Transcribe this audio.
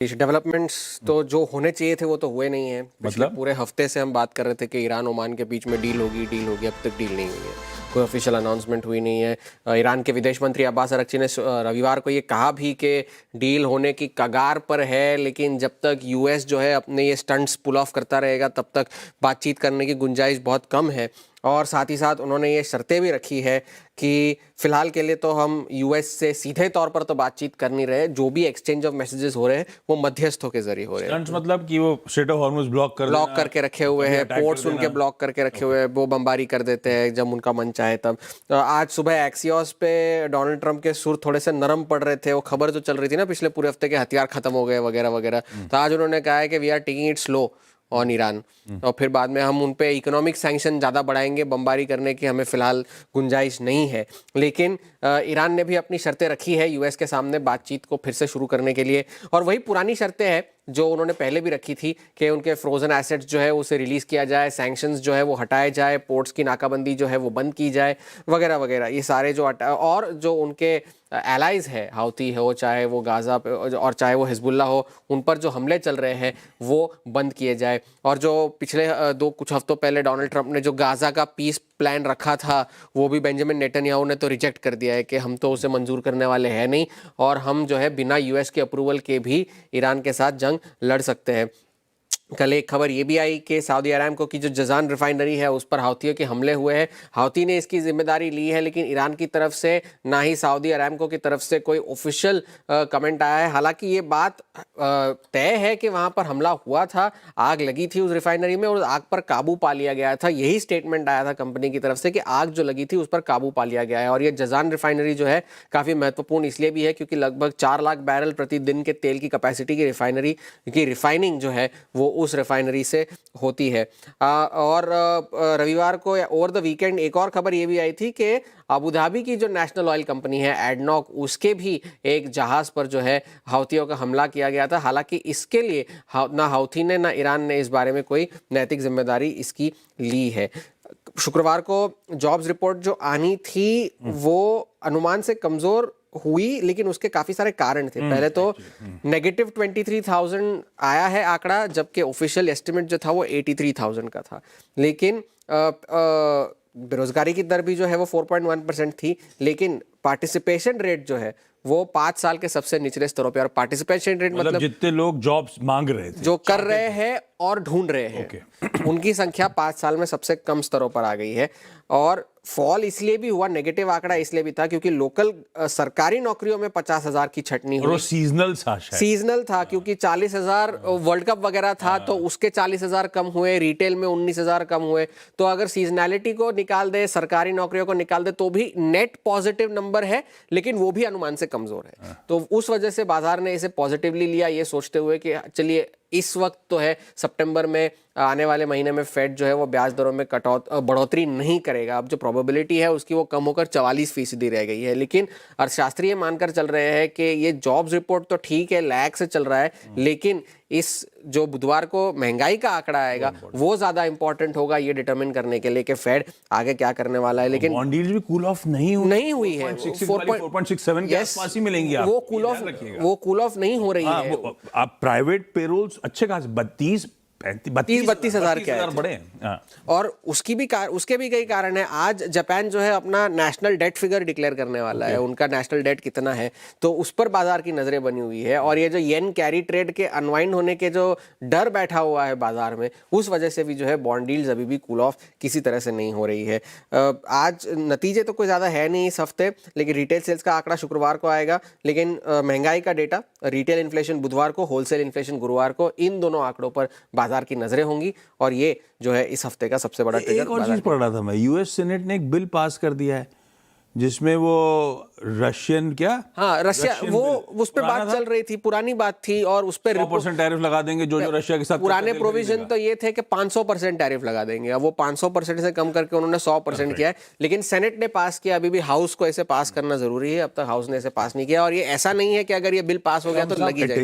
Developments तो जो होने चाहिए थे वो तो हुए नहीं हैं। पिछले मतलब पूरे हफ्ते से हम बात कर रहे थे कि ईरान ओमान के बीच में डील होगी, अब तक डील नहीं हुई है। कोई ऑफिशियल अनाउंसमेंट हुई नहीं है। ईरान के विदेश मंत्री अब्बास अरगची ने रविवार को ये कहा भी कि डील होने की कगार पर है, लेकिन जब तक यूएस जो है अपने ये स्टंट्स पुल ऑफ करता रहेगा तब तक बातचीत करने की गुंजाइश बहुत कम है। और साथ ही साथ उन्होंने ये शर्तें भी रखी है कि फिलहाल के लिए तो हम यूएस से सीधे तौर पर तो बातचीत कर नहीं रहे, जो भी एक्सचेंज ऑफ मैसेजेस हो रहे हैं वो मध्यस्थों के जरिए हो रहे हैं। मतलब कि वो स्ट्रेट ऑफ हॉर्मुज ब्लॉक करके रखे हुए हैं, पोर्ट्स उनके ब्लॉक करके रखे हुए हैं, वो बमबारी कर देते हैं जब उनका मन चाहे तब। तो आज सुबह एक्सियोस पे डोनाल्ड ट्रंप के सुर थोड़े से नरम पड़ रहे थे। वो खबर जो चल रही थी ना पिछले पूरे हफ्ते के हथियार खत्म हो गए वगैरह वगैरह, तो आज उन्होंने कहा है कि we are taking it slow on Iran, और फिर बाद में हम उन पे इकोनॉमिक सैंक्शन ज़्यादा बढ़ाएंगे, बमबारी करने की हमें फिलहाल गुंजाइश नहीं है। लेकिन ईरान ने भी अपनी शर्तें रखी है यूएस के सामने बातचीत को फिर से शुरू करने के लिए, और वही पुरानी शर्तें हैं जो उन्होंने पहले भी रखी थी कि उनके फ्रोजन एसेट्स जो है उसे रिलीज़ किया जाए, सैंक्शंस जो है वो हटाए जाए, पोर्ट्स की नाकाबंदी जो है वो बंद की जाए वगैरह वगैरह। ये सारे जो और जो उनके एलाइज है, हाउती हो चाहे वो गाज़ा पे और चाहे वो हिजबुल्ला हो, उन पर जो हमले चल रहे हैं वो बंद किए जाए। और जो पिछले कुछ हफ्तों पहले डोनाल्ड ट्रंप ने जो गाज़ा का पीस प्लान रखा था वो भी बेंजामिन नेतन्याहू ने तो रिजेक्ट कर दिया है कि हम तो उसे मंजूर करने वाले हैं नहीं, और हम जो है बिना यूएस के अप्रूवल के भी ईरान के साथ जंग लड़ सकते हैं। कल एक खबर ये भी आई कि सऊदी अरामको की जो जजान रिफाइनरी है उस पर हाउतियों के हमले हुए हैं। हाउती ने इसकी जिम्मेदारी ली है, लेकिन ईरान की तरफ से ना ही सऊदी अरामको की तरफ से कोई ऑफिशियल कमेंट आया है। हालांकि ये बात तय है कि वहां पर हमला हुआ था, आग लगी थी उस रिफाइनरी में और आग पर काबू पा लिया गया था। यही स्टेटमेंट आया था कंपनी की तरफ से कि आग जो लगी थी उस पर काबू पा लिया गया है। और ये जजान रिफाइनरी जो है काफ़ी महत्वपूर्ण इसलिए भी है क्योंकि लगभग 4 लाख बैरल प्रतिदिन के तेल की कैपेसिटी की रिफाइनरी की रिफाइनिंग जो है वो उस रिफाइनरी से होती है। और रविवार को ओवर द वीकेंड एक और खबर ये भी आई थी कि अबू धाबी की जो नेशनल ऑयल कंपनी है एडनॉक, उसके भी एक जहाज़ पर जो है हाउतियों का हमला किया गया था। हालांकि इसके लिए ना हाउती ने ना ईरान ने इस बारे में कोई नैतिक जिम्मेदारी इसकी ली है। शुक्रवार को जॉब्स रिपोर्ट जो आनी थी वो अनुमान से कमज़ोर हुई, लेकिन उसके काफ़ी सारे कारण थे। पहले तो नेगेटिव 23,000 आया है आंकड़ा, जबकि ऑफिशियल एस्टिमेट जो था वो 83,000 का था। लेकिन बेरोजगारी की दर भी जो है वो 4.1% थी, लेकिन पार्टिसिपेशन रेट जो है वो 5 साल के सबसे निचले स्तरों पे। और पार्टिसिपेशन रेट मतलब जितने लोग जॉब्स मांग रहे थे, जो कर रहे हैं और ढूंढ रहे हैं, उनकी संख्या 5 साल में सबसे कम स्तरों पर आ गई है। और फॉल इसलिए भी हुआ, नेगेटिव आंकड़ा इसलिए भी था क्योंकि लोकल सरकारी नौकरियों में 50,000 की छटनी हुई। सीजनल था क्योंकि 40,000 वर्ल्ड कप वगैरह था, तो उसके 40,000 कम हुए, रिटेल में 19,000 कम हुए। तो अगर सीजनैलिटी को निकाल दे, सरकारी नौकरियों को निकाल दे, तो भी नेट पॉजिटिव नंबर है, लेकिन वो भी अनुमान से कमजोर है। तो उस वजह से बाजार ने इसे पॉजिटिवली लिया, ये सोचते हुए कि चलिए इस वक्त तो है सितंबर में, आने वाले महीने में फेड जो है वो ब्याज दरों में बढ़ोतरी नहीं करेगा। अब जो प्रोबेबिलिटी है उसकी वो कम होकर 44% रह गई है। लेकिन अर्थशास्त्री ये मानकर चल रहे हैं कि ये जॉब्स रिपोर्ट तो ठीक है, लैग से चल रहा है, लेकिन इस जो बुधवार को महंगाई का आंकड़ा आएगा वो ज्यादा इंपॉर्टेंट होगा ये डिटरमिन करने के लिए कि फेड आगे क्या करने वाला है। लेकिन बॉन्ड यील्ड भी कूल ऑफ नहीं हुई है, 4.67 के आसपास ही मिलेंगी। वो कूल ऑफ नहीं हो रही है। आप प्राइवेट पेरोल्स अच्छे खास 32,000 के बड़े हैं। और उसके भी कई कारण है। आज जापान जो है अपना नेशनल डेट फिगर डिक्लेयर करने वाला है, उनका नेशनल डेट कितना है, तो उस पर बाजार की नजरें बनी हुई है। और ये जो येन कैरी ट्रेड के अनवाइंड होने के जो डर बैठा हुआ है बाजार में, उस वजह से भी जो है बॉन्ड यील्ड्स अभी भी कूल ऑफ किसी तरह से नहीं हो रही है। आज नतीजे तो कोई ज्यादा है नहीं इस हफ्ते, लेकिन रिटेल सेल्स का आंकड़ा शुक्रवार को आएगा, लेकिन महंगाई का डेटा, रिटेल इन्फ्लेशन बुधवार को, होलसेल इन्फ्लेशन गुरुवार को, इन दोनों आंकड़ों पर बाजार की नजरें होंगी। और ये जो है इस हफ्ते का सबसे बड़ा ट्रिगर। एक और चीज पढ़ रहा था मैं, यूएस सेनेट ने एक बिल पास कर दिया है जिसमें वो रशियन रशिया वो उस पर बात चल रही थी, पुरानी बात थी, और उस पर 100% टैरिफ लगा देंगे जो रशिया के साथ। पुराने प्रोविजन तो ये थे कि 500% टैरिफ लगा देंगे, अब वो 500% से कम करके उन्होंने 100% किया है। लेकिन सेनेट ने पास किया, अभी भी हाउस को इसे पास करना जरूरी है, अब तक हाउस ने इसे पास नहीं किया। और ये ऐसा नहीं है कि अगर ये बिल पास हो गया तो लगी जाए।